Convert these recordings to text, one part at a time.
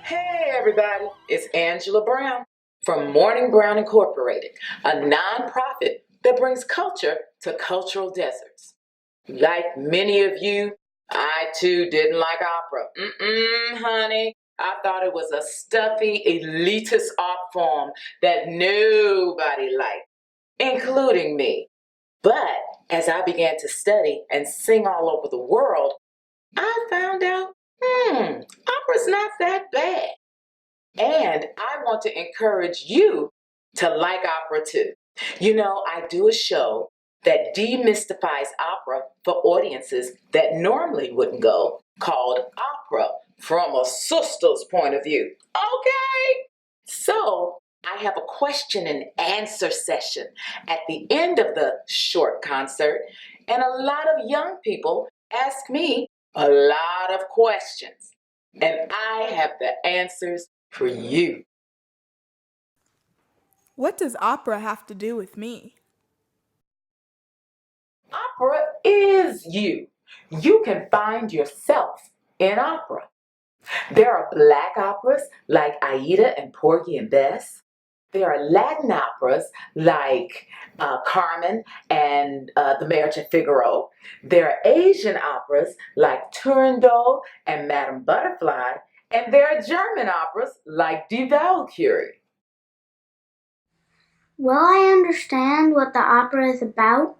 Hey everybody, it's Angela Brown from Morning Brown Incorporated, a nonprofit that brings culture to cultural deserts. Like many of you, I too didn't like opera. Honey, I thought it was a stuffy, elitist art form that nobody liked, including me. But as I began to study and sing all over the world, I found out, opera's not that bad. And I want to encourage you to like opera too. I do a show that demystifies opera for audiences that normally wouldn't go, called Opera from a Sister's Point of View. Okay? So, I have a question and answer session at the end of the short concert, and a lot of young people ask me a lot of questions, and I have the answers for you. What does opera have to do with me? Opera is you. You can find yourself in opera. There are black operas like Aida and Porgy and Bess. There are Latin operas like Carmen and The Marriage of Figaro. There are Asian operas like Turandot and Madame Butterfly. And there are German operas like Die Walküre. Will I understand what the opera is about,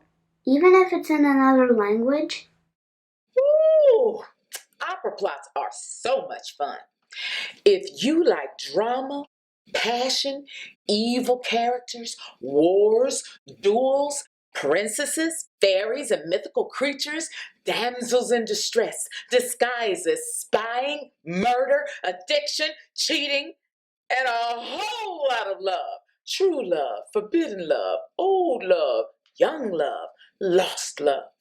even if it's in another language? Ooh, opera plots are so much fun. If you like drama, passion, evil characters, wars, duels, princesses, fairies, and mythical creatures, damsels in distress, disguises, spying, murder, addiction, cheating, and a whole lot of love. True love, forbidden love, old love, young love, lost love.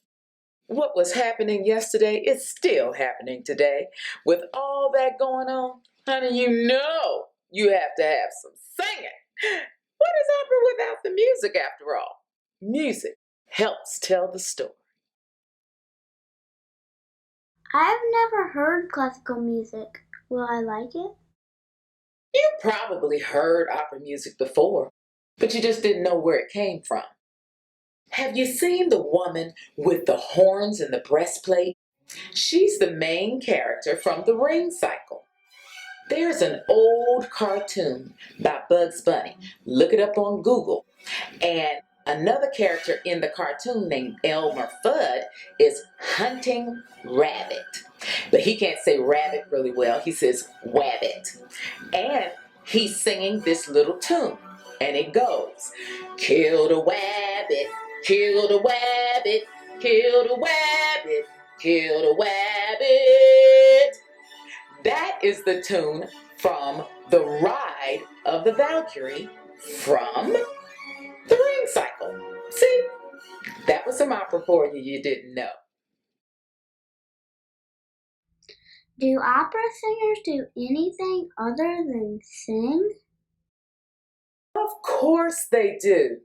What was happening yesterday is still happening today. With all that going on, honey, you have to have some singing. What is opera without the music after all? Music helps tell the story. I've never heard classical music. Will I like it? You probably heard opera music before, but you just didn't know where it came from. Have you seen the woman with the horns and the breastplate? She's the main character from the Ring Cycle. There's an old cartoon by Bugs Bunny. Look it up on Google. And another character in the cartoon named Elmer Fudd is hunting rabbit. But he can't say rabbit really well. He says wabbit. And he's singing this little tune. And it goes, kill the wabbit, kill the wabbit, kill the wabbit, kill the wabbit. That is the tune from The Ride of the Valkyrie from the Ring Cycle. See, that was some opera for you didn't know. Do opera singers do anything other than sing? Of course they do.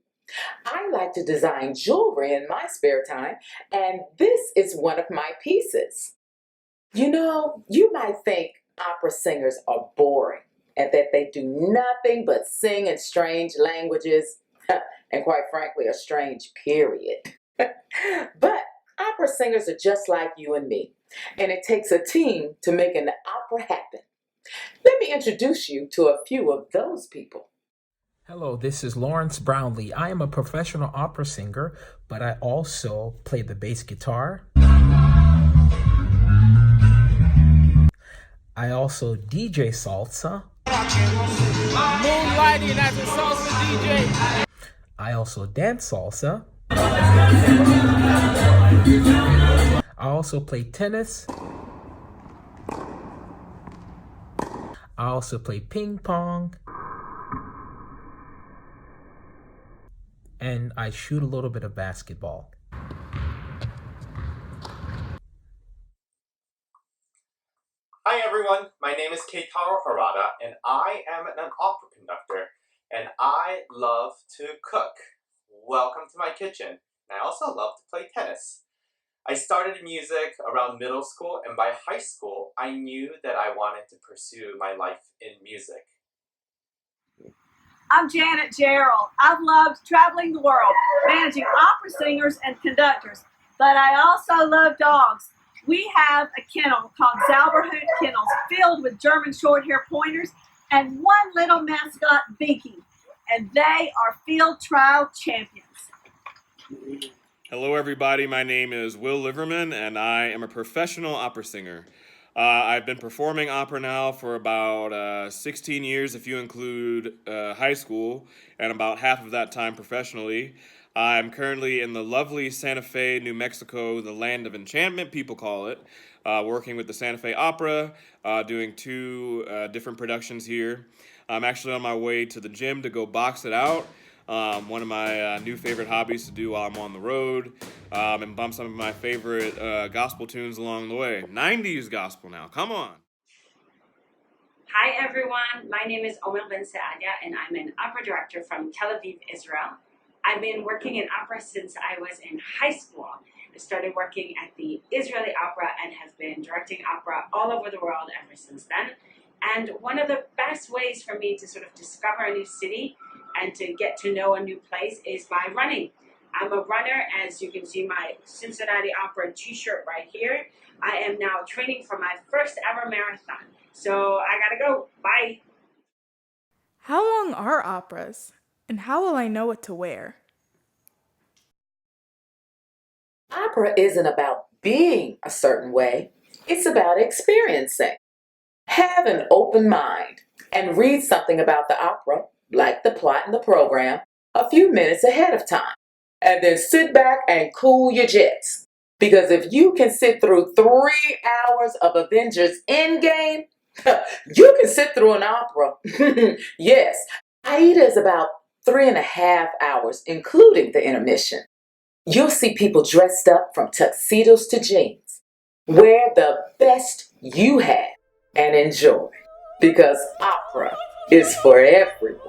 I like to design jewelry in my spare time, and this is one of my pieces. You might think opera singers are boring and that they do nothing but sing in strange languages, and quite frankly, a strange period. But opera singers are just like you and me, and it takes a team to make an opera happen. Let me introduce you to a few of those people. Hello, this is Lawrence Brownlee. I am a professional opera singer, but I also play the bass guitar. I also DJ salsa. Moonlighting as a salsa DJ. I also dance salsa. I also play tennis. I also play ping pong. And I shoot a little bit of basketball. Hi everyone, my name is Keitaro Harada, and I am an opera conductor, and I love to cook. Welcome to my kitchen, and I also love to play tennis. I started in music around middle school, and by high school, I knew that I wanted to pursue my life in music. I'm Janet Gerald. I've loved traveling the world, managing opera singers and conductors, but I also love dogs. We have a kennel called Zauberhut Kennels, filled with German short-hair pointers and one little mascot, Binky, and they are field trial champions. Hello, everybody. My name is Will Liverman, and I am a professional opera singer. I've been performing opera now for about 16 years, if you include high school, and about half of that time professionally. I'm currently in the lovely Santa Fe, New Mexico, the land of enchantment, people call it, working with the Santa Fe Opera, doing two different productions here. I'm actually on my way to the gym to go box it out. One of my new favorite hobbies to do while I'm on the road, and bump some of my favorite gospel tunes along the way. 90s gospel now, come on. Hi everyone, my name is Omer Ben Saadia and I'm an opera director from Tel Aviv, Israel. I've been working in opera since I was in high school. I started working at the Israeli Opera and have been directing opera all over the world ever since then. And one of the best ways for me to sort of discover a new city and to get to know a new place is by running. I'm a runner, as you can see my Cincinnati Opera t-shirt right here. I am now training for my first ever marathon. So I gotta go. Bye. How long are operas? And how will I know what to wear? Opera isn't about being a certain way. It's about experiencing. Have an open mind and read something about the opera, like the plot and the program, a few minutes ahead of time. And then sit back and cool your jets. Because if you can sit through 3 hours of Avengers Endgame, you can sit through an opera. Yes, Aida is about 3.5 hours, including the intermission. You'll see people dressed up from tuxedos to jeans. Wear the best you have and enjoy. Because opera is for everyone.